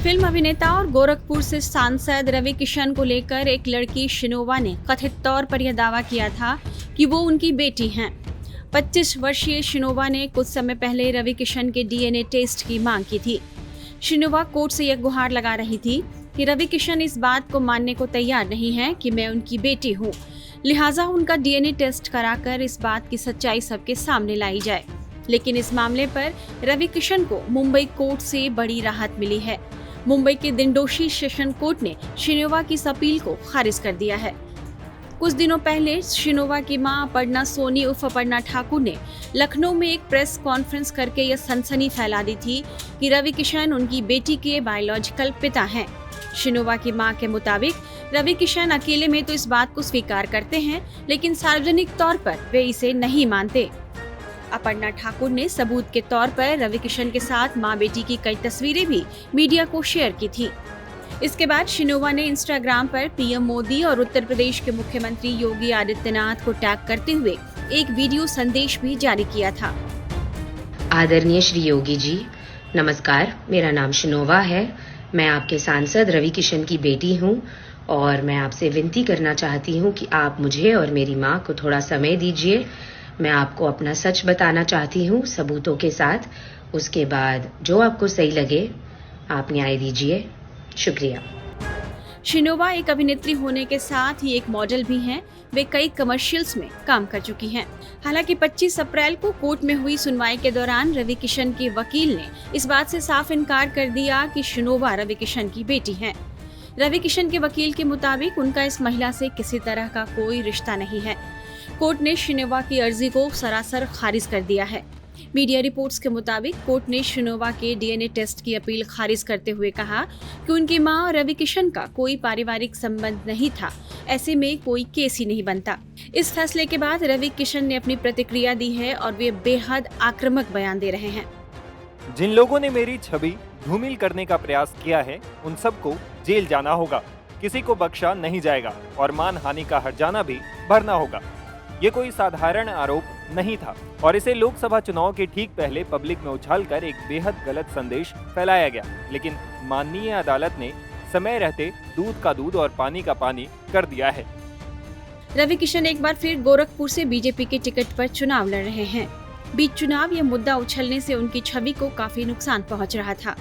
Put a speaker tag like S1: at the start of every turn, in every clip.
S1: Film अभिनेता और गोरखपुर से सांसद रवि किशन को लेकर एक लड़की शिनोवा ने कथित तौर पर यह दावा किया था कि वो उनकी बेटी हैं। 25 वर्षीय शिनोवा ने कुछ समय पहले रवि किशन के डीएनए टेस्ट की मांग की थी। शिनोवा कोर्ट से यह गुहार लगा रही थी कि रवि किशन इस बात को मानने को तैयार नहीं है कि मैं उनकी बेटी हूँ, लिहाजा उनका डीएनए टेस्ट कराकर इस बात की सच्चाई सबके सामने लाई जाए। लेकिन इस मामले पर रवि किशन को मुंबई कोर्ट से बड़ी राहत मिली है। मुंबई के दिंडोशी सेशन कोर्ट ने शिनोवा की इस अपील को खारिज कर दिया है। कुछ दिनों पहले शिनोवा की मां अपर्णा सोनी उर्फ अपर्णा ठाकुर ने लखनऊ में एक प्रेस कॉन्फ्रेंस करके यह सनसनी फैला दी थी कि रवि किशन उनकी बेटी के बायोलॉजिकल पिता हैं। शिनोवा की मां के मुताबिक रवि किशन अकेले में तो इस बात को स्वीकार करते हैं, लेकिन सार्वजनिक तौर पर वे इसे नहीं मानते। अपर्णा ठाकुर ने सबूत के तौर पर रवि किशन के साथ मां बेटी की कई तस्वीरें भी मीडिया को शेयर की थी। इसके बाद शिनोवा ने इंस्टाग्राम पर पीएम मोदी और उत्तर प्रदेश के मुख्यमंत्री योगी आदित्यनाथ को टैग करते हुए एक वीडियो संदेश भी जारी किया था।
S2: आदरणीय श्री योगी जी, नमस्कार। मेरा नाम शिनोवा है। मैं आपके सांसद रवि किशन की बेटी हूं और मैं आपसे विनती करना चाहती हूं कि आप मुझे और मेरी मां को थोड़ा समय दीजिए। मैं आपको अपना सच बताना चाहती हूँ सबूतों के साथ। उसके बाद जो आपको सही लगे आप न्याय दीजिए। शुक्रिया।
S1: शिनोवा एक अभिनेत्री होने के साथ ही एक मॉडल भी हैं। वे कई कमर्शियल्स में काम कर चुकी हैं। हालांकि 25 अप्रैल को कोर्ट में हुई सुनवाई के दौरान रवि किशन के वकील ने इस बात से साफ इनकार कर दिया कि शिनोवा रवि किशन की बेटी हैं। रवि किशन के वकील के मुताबिक उनका इस महिला से किसी तरह का कोई रिश्ता नहीं है। कोर्ट ने शिनोवा की अर्जी को सरासर खारिज कर दिया है। मीडिया रिपोर्ट्स के मुताबिक कोर्ट ने शिनोवा के डीएनए टेस्ट की अपील खारिज करते हुए कहा कि उनकी मां और रवि किशन का कोई पारिवारिक संबंध नहीं था, ऐसे में कोई केस ही नहीं बनता। इस फैसले के बाद रवि किशन ने अपनी प्रतिक्रिया दी है और वे बेहद आक्रामक बयान दे रहे हैं।
S3: जिन लोगों ने मेरी छवि धूमिल करने का प्रयास किया है उन सबको जेल जाना होगा। किसी को बख्शा नहीं जाएगा और मानहानि का हर्जाना भी भरना होगा। ये कोई साधारण आरोप नहीं था और इसे लोकसभा चुनाव के ठीक पहले पब्लिक में उछालकर एक बेहद गलत संदेश फैलाया गया। लेकिन माननीय अदालत ने समय रहते दूध का दूध और पानी का पानी कर दिया है।
S1: रवि किशन एक बार फिर गोरखपुर से बीजेपी के टिकट पर चुनाव लड़ रहे हैं। बीच चुनाव यह मुद्दा उछलने से उनकी छवि को काफी नुकसान पहुंच रहा था।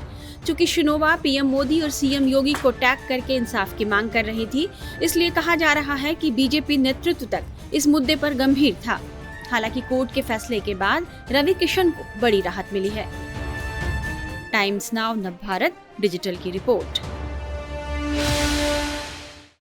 S1: चूंकि शिनोवा पीएम मोदी और सीएम योगी को टैग करके इंसाफ की मांग कर रही थी, इसलिए कहा जा रहा है कि बीजेपी नेतृत्व तक इस मुद्दे पर गंभीर था। हालांकि कोर्ट के फैसले के बाद रवि किशन को बड़ी राहत मिली है। टाइम्स नाउ नवभारत डिजिटल की रिपोर्ट।